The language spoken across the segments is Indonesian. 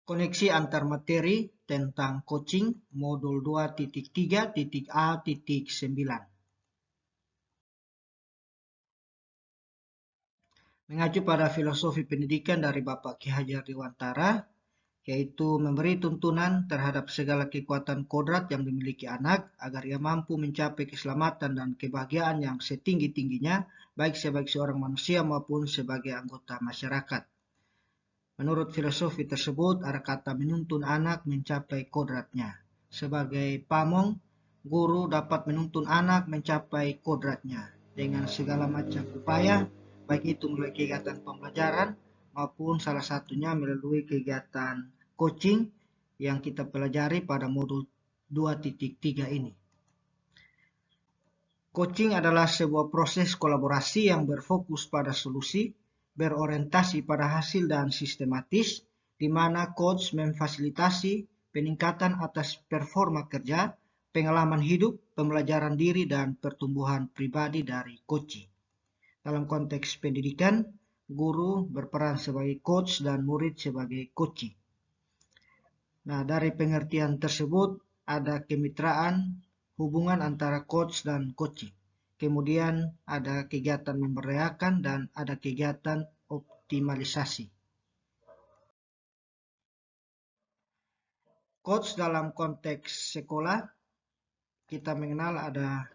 Koneksi antar materi tentang coaching modul 2.3.A.9. Mengacu pada filosofi pendidikan dari Bapak Ki Hajar Dewantara, yaitu memberi tuntunan terhadap segala kekuatan kodrat yang dimiliki anak agar ia mampu mencapai keselamatan dan kebahagiaan yang setinggi-tingginya, baik sebagai seorang manusia maupun sebagai anggota masyarakat. Menurut filosofi tersebut, ada kata menuntun anak mencapai kodratnya. Sebagai pamong, guru dapat menuntun anak mencapai kodratnya dengan segala macam upaya, baik itu melalui kegiatan pembelajaran maupun salah satunya melalui kegiatan coaching yang kita pelajari pada modul 2.3 ini. Coaching adalah sebuah proses kolaborasi yang berfokus pada solusi, berorientasi pada hasil dan sistematis, di mana coach memfasilitasi peningkatan atas performa kerja, pengalaman hidup, pembelajaran diri, dan pertumbuhan pribadi dari coaching. Dalam konteks pendidikan, guru berperan sebagai coach dan murid sebagai coaching. Nah, dari pengertian tersebut ada kemitraan hubungan antara coach dan coaching. Kemudian ada kegiatan memberdayakan dan ada kegiatan optimalisasi. Coach dalam konteks sekolah, kita mengenal ada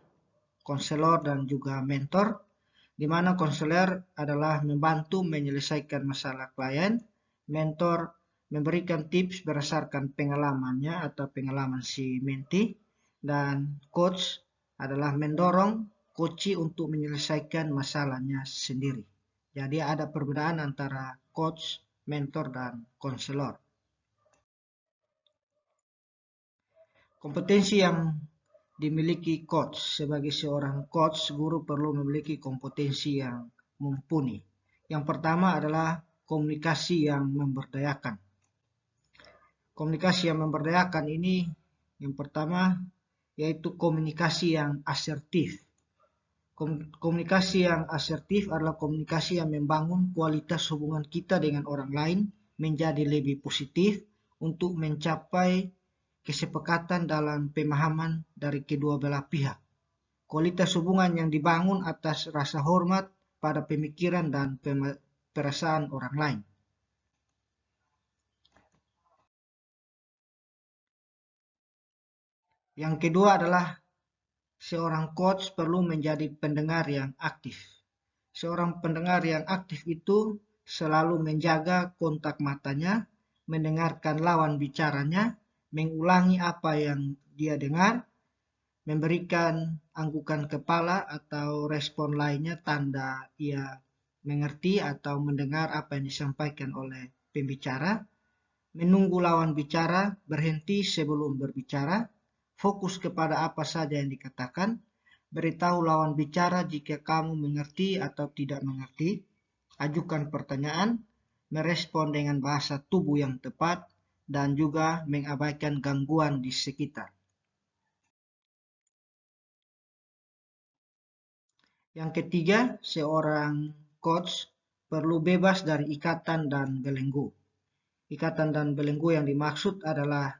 konselor dan juga mentor, di mana konselor adalah membantu menyelesaikan masalah klien, mentor memberikan tips berdasarkan pengalamannya atau pengalaman si mentee, dan coach adalah mendorong coachee untuk menyelesaikan masalahnya sendiri. Jadi ada perbedaan antara coach, mentor, dan konselor. Kompetensi yang dimiliki coach. Sebagai seorang coach, guru perlu memiliki kompetensi yang mumpuni. Yang pertama adalah komunikasi yang memberdayakan. Komunikasi yang memberdayakan ini yang pertama yaitu komunikasi yang asertif. Komunikasi yang asertif adalah komunikasi yang membangun kualitas hubungan kita dengan orang lain menjadi lebih positif untuk mencapai kesepakatan dalam pemahaman dari kedua belah pihak. Kualitas hubungan yang dibangun atas rasa hormat pada pemikiran dan perasaan orang lain. Yang kedua adalah seorang coach perlu menjadi pendengar yang aktif. Seorang pendengar yang aktif itu selalu menjaga kontak matanya, mendengarkan lawan bicaranya, mengulangi apa yang dia dengar, memberikan anggukan kepala atau respon lainnya tanda ia mengerti atau mendengar apa yang disampaikan oleh pembicara, menunggu lawan bicara, berhenti sebelum berbicara, fokus kepada apa saja yang dikatakan, beritahu lawan bicara jika kamu mengerti atau tidak mengerti, ajukan pertanyaan, merespon dengan bahasa tubuh yang tepat, dan juga mengabaikan gangguan di sekitar. Yang ketiga, seorang coach perlu bebas dari ikatan dan belenggu. Ikatan dan belenggu yang dimaksud adalah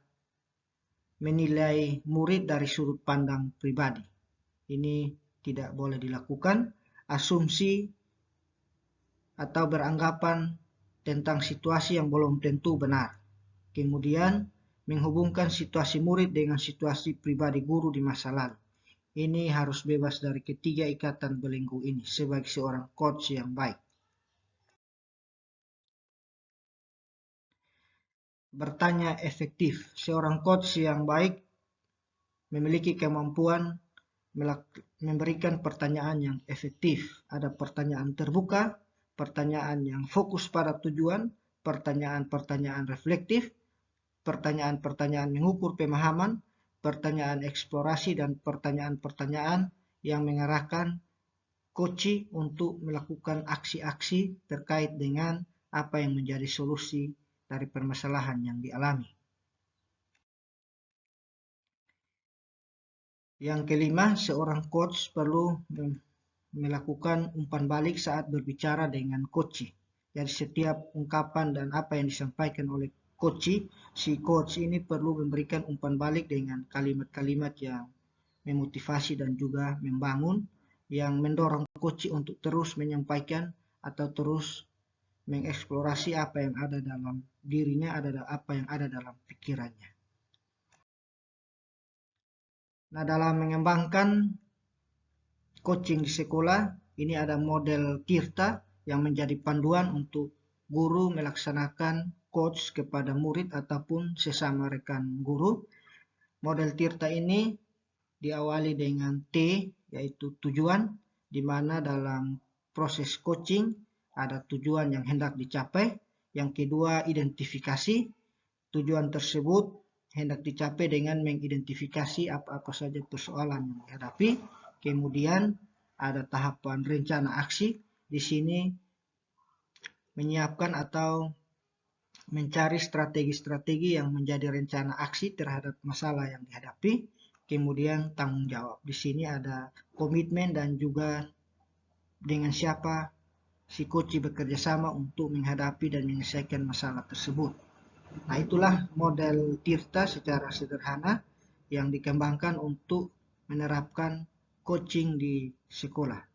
menilai murid dari sudut pandang pribadi. Ini tidak boleh dilakukan. Asumsi atau beranggapan tentang situasi yang belum tentu benar. Kemudian menghubungkan situasi murid dengan situasi pribadi guru di masa lalu. Ini harus bebas dari ketiga ikatan belenggu ini sebagai seorang coach yang baik. Bertanya efektif. Seorang coach yang baik memiliki kemampuan memberikan pertanyaan yang efektif. Ada pertanyaan terbuka, pertanyaan yang fokus pada tujuan, pertanyaan-pertanyaan reflektif, pertanyaan-pertanyaan mengukur pemahaman, pertanyaan eksplorasi, dan pertanyaan-pertanyaan yang mengarahkan coachee untuk melakukan aksi-aksi terkait dengan apa yang menjadi solusi dari permasalahan yang dialami. Yang kelima, seorang coach perlu melakukan umpan balik saat berbicara dengan coachee. Jadi setiap ungkapan dan apa yang disampaikan oleh si coach ini perlu memberikan umpan balik dengan kalimat-kalimat yang memotivasi dan juga membangun, yang mendorong coach untuk terus menyampaikan atau terus mengeksplorasi apa yang ada dalam dirinya, apa yang ada dalam pikirannya. Nah, dalam mengembangkan coaching di sekolah, ini ada model Tirta yang menjadi panduan untuk guru melaksanakan coach kepada murid ataupun sesama rekan guru. Model Tirta ini diawali dengan T, yaitu tujuan, di mana dalam proses coaching ada tujuan yang hendak dicapai. Yang kedua, identifikasi. Tujuan tersebut hendak dicapai dengan mengidentifikasi apa-apa saja persoalan yang dihadapi. Kemudian ada tahapan rencana aksi. Di sini menyiapkan atau mencari strategi-strategi yang menjadi rencana aksi terhadap masalah yang dihadapi. Kemudian tanggung jawab. Di sini ada komitmen dan juga dengan siapa si coach bekerja sama untuk menghadapi dan menyelesaikan masalah tersebut. Nah, itulah model Tirta secara sederhana yang dikembangkan untuk menerapkan coaching di sekolah.